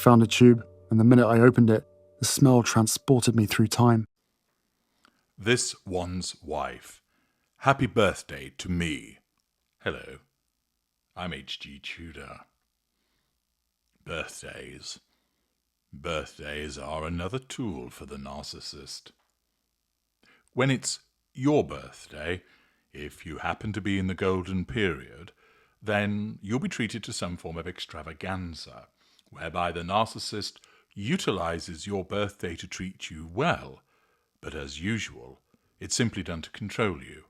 found a tube, and the minute I opened it, the smell transported me through time. This one's wife. Happy birthday to me. Hello, I'm H.G. Tudor. Birthdays. Birthdays are another tool for the narcissist. When it's your birthday, if you happen to be in the golden period, then you'll be treated to some form of extravaganza, whereby the narcissist utilizes your birthday to treat you well, but as usual, it's simply done to control you,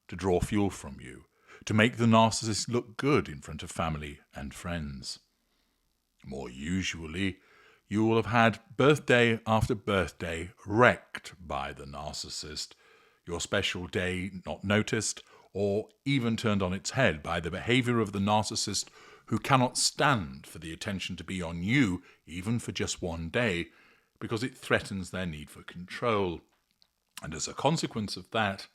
to draw fuel from you, to make the narcissist look good in front of family and friends. More usually, you will have had birthday after birthday wrecked by the narcissist, your special day not noticed, or even turned on its head by the behavior of the narcissist who cannot stand for the attention to be on you, even for just one day, because it threatens their need for control. And as a consequence of that,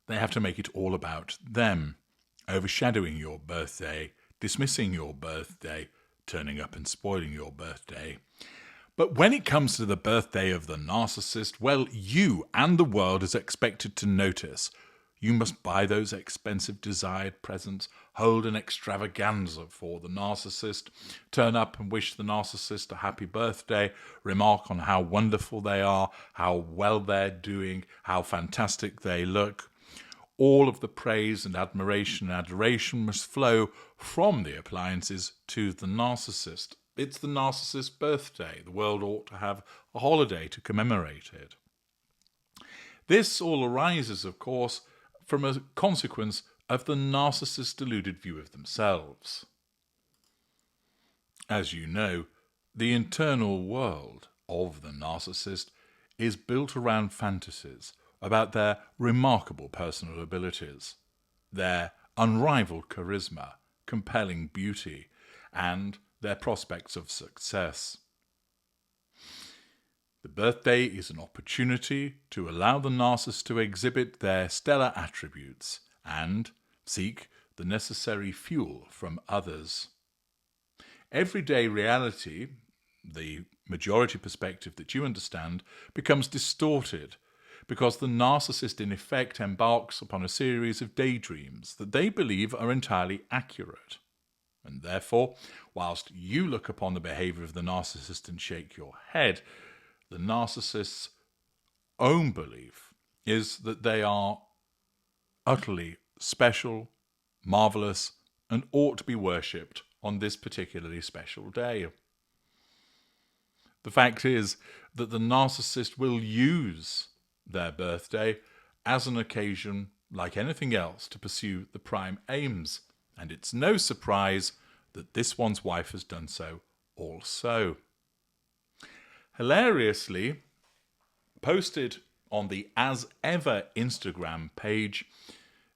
they have to make it all about them, overshadowing your birthday, dismissing your birthday, turning up and spoiling your birthday. But when it comes to the birthday of the narcissist, well, you and the world is expected to notice. You must buy those expensive desired presents, hold an extravaganza for the narcissist, turn up and wish the narcissist a happy birthday, remark on how wonderful they are, how well they're doing, how fantastic they look. All of the praise and admiration and adoration must flow from the appliances to the narcissist. It's the narcissist's birthday. The world ought to have a holiday to commemorate it. This all arises, of course, from a consequence of the narcissist's deluded view of themselves. As you know, the internal world of the narcissist is built around fantasies about their remarkable personal abilities, their unrivaled charisma, compelling beauty, and their prospects of success. The birthday is an opportunity to allow the narcissist to exhibit their stellar attributes and seek the necessary fuel from others. Everyday reality, the majority perspective that you understand, becomes distorted because the narcissist in effect embarks upon a series of daydreams that they believe are entirely accurate. And therefore, whilst you look upon the behaviour of the narcissist and shake your head, the narcissist's own belief is that they are utterly special, marvellous, and ought to be worshipped on this particularly special day. The fact is that the narcissist will use their birthday as an occasion, like anything else, to pursue the prime aims, and it's no surprise that this one's wife has done so also. Hilariously, posted on the As Ever Instagram page,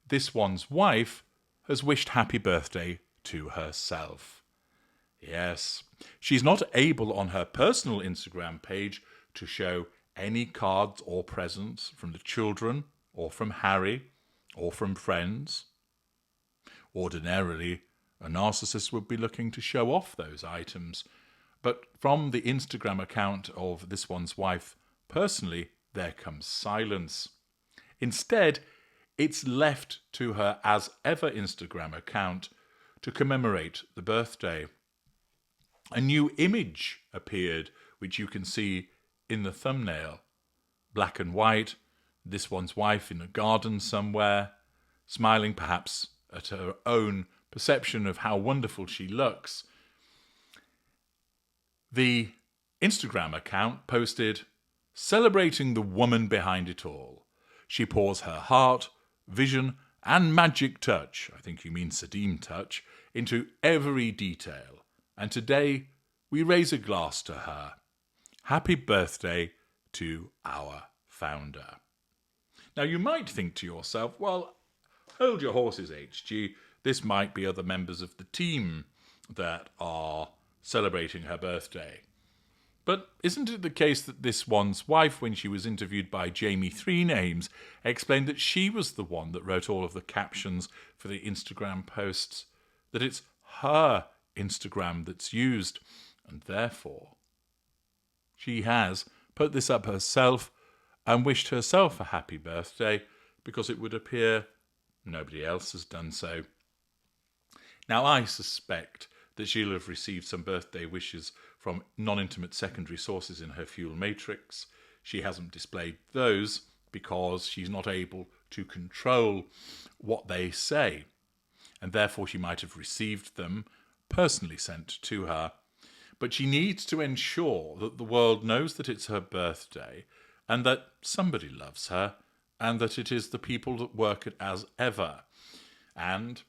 this one's wife has wished happy birthday to herself. Yes, she's not able on her personal Instagram page to show any cards or presents from the children or from Harry or from friends. Ordinarily, a narcissist would be looking to show off those items, but from the Instagram account of this one's wife personally, there comes silence. Instead, it's left to her As Ever Instagram account to commemorate the birthday. A new image appeared, which you can see in the thumbnail. Black and white, this one's wife in a garden somewhere, smiling perhaps at her own perception of how wonderful she looks. The Instagram account posted, "Celebrating the woman behind it all. She pours her heart, vision, and magic touch," I think you mean Sadim touch, "into every detail. And today we raise a glass to her. Happy birthday to our founder." Now you might think to yourself, well, hold your horses, HG. This might be other members of the team that are celebrating her birthday. But isn't it the case that this one's wife, when she was interviewed by Jamie Three Names, explained that she was the one that wrote all of the captions for the Instagram posts, that it's her Instagram that's used, and therefore she has put this up herself and wished herself a happy birthday because it would appear nobody else has done so. Now, I suspect that she'll have received some birthday wishes from non-intimate secondary sources in her fuel matrix. She hasn't displayed those because she's not able to control what they say, and therefore she might have received them personally sent to her. But she needs to ensure that the world knows that it's her birthday and that somebody loves her and that it is the people that work it as ever. And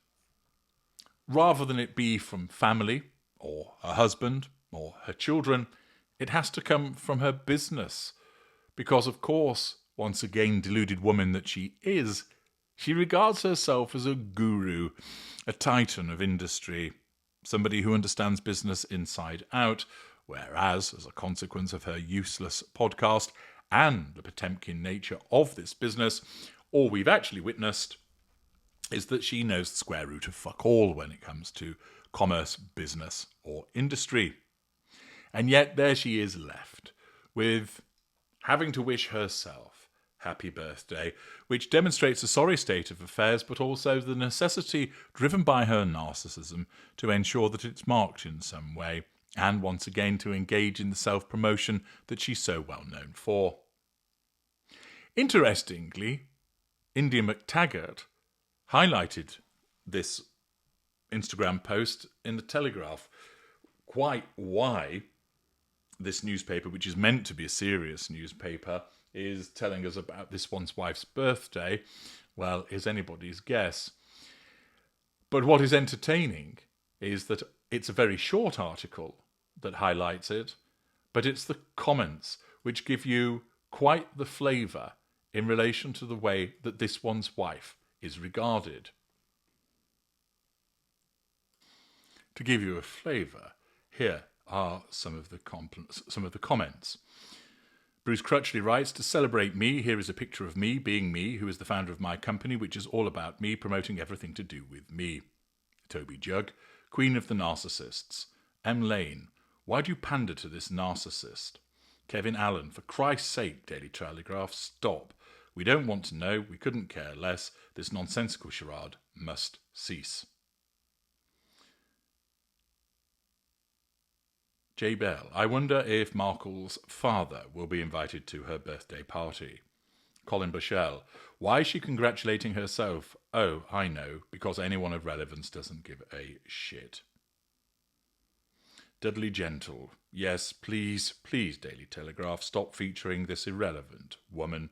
rather than it be from family or her husband or her children, it has to come from her business. Because, of course, once again, deluded woman that she is, she regards herself as a guru, a titan of industry, somebody who understands business inside out, whereas, as a consequence of her useless podcast and the Potemkin nature of this business, all we've actually witnessed is that she knows the square root of fuck all when it comes to commerce, business, or industry. And yet there she is left with having to wish herself happy birthday, which demonstrates a sorry state of affairs, but also the necessity driven by her narcissism to ensure that it's marked in some way, and once again to engage in the self-promotion that she's so well known for. Interestingly, India McTaggart highlighted this Instagram post in the Telegraph quite why this newspaper, which is meant to be a serious newspaper, is telling us about this one's wife's birthday, well, is anybody's guess. But what is entertaining is that it's a very short article that highlights it, but it's the comments which give you quite the flavour in relation to the way that this one's wife is regarded. To give you a flavour, here are some of the comments. Bruce Crutchley writes, to celebrate me, here is a picture of me being me, who is the founder of my company, which is all about me, promoting everything to do with me. Toby Jugg, Queen of the Narcissists. M. Lane, why do you pander to this narcissist? Kevin Allen, for Christ's sake, Daily Telegraph, stop. We don't want to know, we couldn't care less. This nonsensical charade must cease. J. Bell, I wonder if Markle's father will be invited to her birthday party. Colin Bushell, why is she congratulating herself? Oh, I know, because anyone of relevance doesn't give a shit. Dudley Gentle, yes, please, please, Daily Telegraph, stop featuring this irrelevant woman.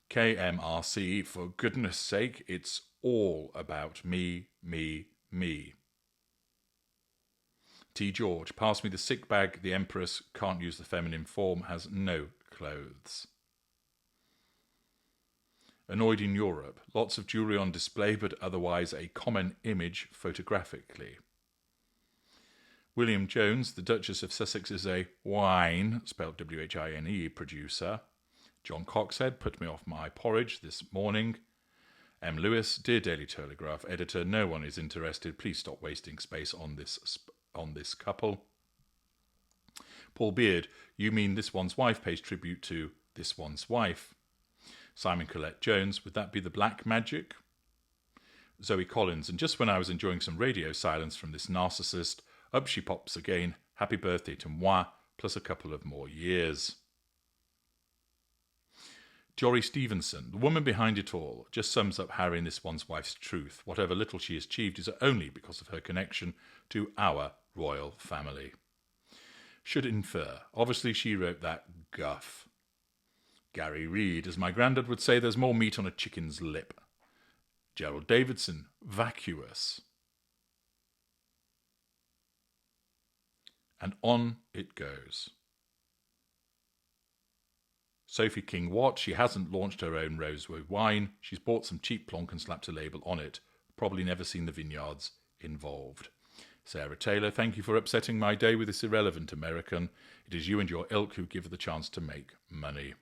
KMRC, for goodness sake, it's all about me, me, me. T. George, pass me the sick bag. The Empress can't use the feminine form, has no clothes. Annoyed in Europe, lots of jewellery on display, but otherwise a common image photographically. William Jones, the Duchess of Sussex is a wine, spelled W-H-I-N-E, producer. John Coxhead, put me off my porridge this morning. M. Lewis, dear Daily Telegraph editor, no one is interested. Please stop wasting space on this couple. Paul Beard, you mean this one's wife pays tribute to this one's wife. Simon Collette Jones, would that be the black magic? Zoe Collins, and just when I was enjoying some radio silence from this narcissist, up she pops again. Happy birthday to moi, plus a couple of more years. Jory Stevenson, the woman behind it all, just sums up Harry and this one's wife's truth. Whatever little she has achieved is only because of her connection to our royal family. Should infer. Obviously she wrote that guff. Gary Reid, as my granddad would say, there's more meat on a chicken's lip. Gerald Davidson, vacuous. And on it goes. Sophie King-Watt, she hasn't launched her own rosewood wine. She's bought some cheap plonk and slapped a label on it. Probably never seen the vineyards involved. Sarah Taylor, thank you for upsetting my day with this irrelevant American. It is you and your ilk who give her the chance to make money.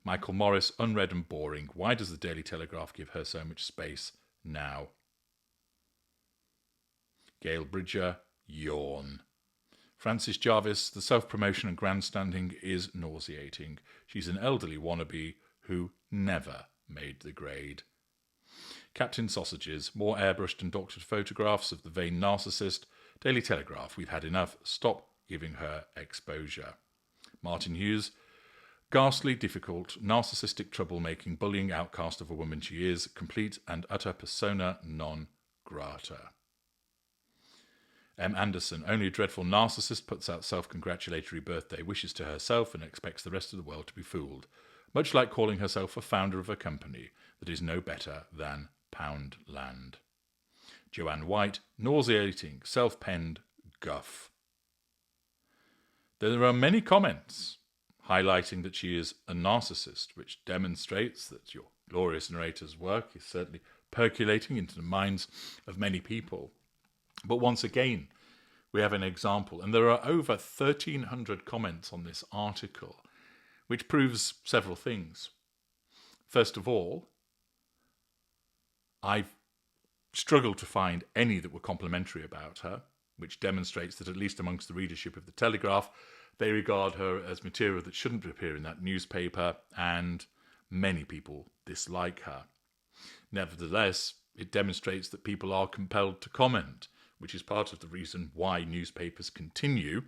Michael Morris, unread and boring. Why does the Daily Telegraph give her so much space now? Gail Bridger, Yawn. Frances Jarvis, the self-promotion and grandstanding is nauseating. She's an elderly wannabe who never made the grade. Captain Sausages, more airbrushed and doctored photographs of the vain narcissist. Daily Telegraph, we've had enough. Stop giving her exposure. Martin Hughes, ghastly, difficult, narcissistic, troublemaking, bullying outcast of a woman she is, complete and utter persona non grata. M. Anderson, only a dreadful narcissist puts out self-congratulatory birthday wishes to herself and expects the rest of the world to be fooled, much like calling herself a founder of a company that is no better than Poundland. Joanne White, nauseating, self-penned guff. There are many comments highlighting that she is a narcissist, which demonstrates that your glorious narrator's work is certainly percolating into the minds of many people. But once again, we have an example, and there are over 1,300 comments on this article, which proves several things. First of all, I've struggled to find any that were complimentary about her, which demonstrates that at least amongst the readership of the Telegraph, they regard her as material that shouldn't appear in that newspaper, and many people dislike her. Nevertheless, it demonstrates that people are compelled to comment, which is part of the reason why newspapers continue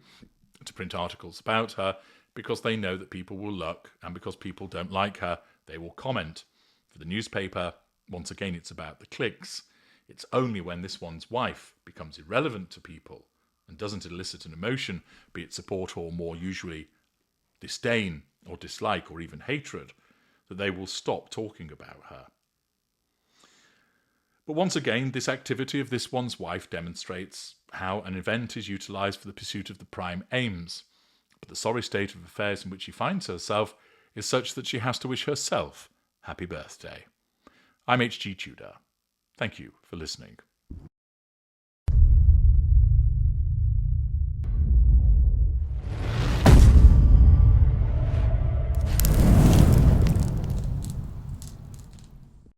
to print articles about her, because they know that people will look, and because people don't like her, they will comment. For the newspaper, once again, it's about the clicks. It's only when this one's wife becomes irrelevant to people and doesn't elicit an emotion, be it support or more usually disdain or dislike or even hatred, that they will stop talking about her. But once again, this activity of this one's wife demonstrates how an event is utilised for the pursuit of the prime aims. But the sorry state of affairs in which she finds herself is such that she has to wish herself happy birthday. I'm H.G. Tudor. Thank you for listening.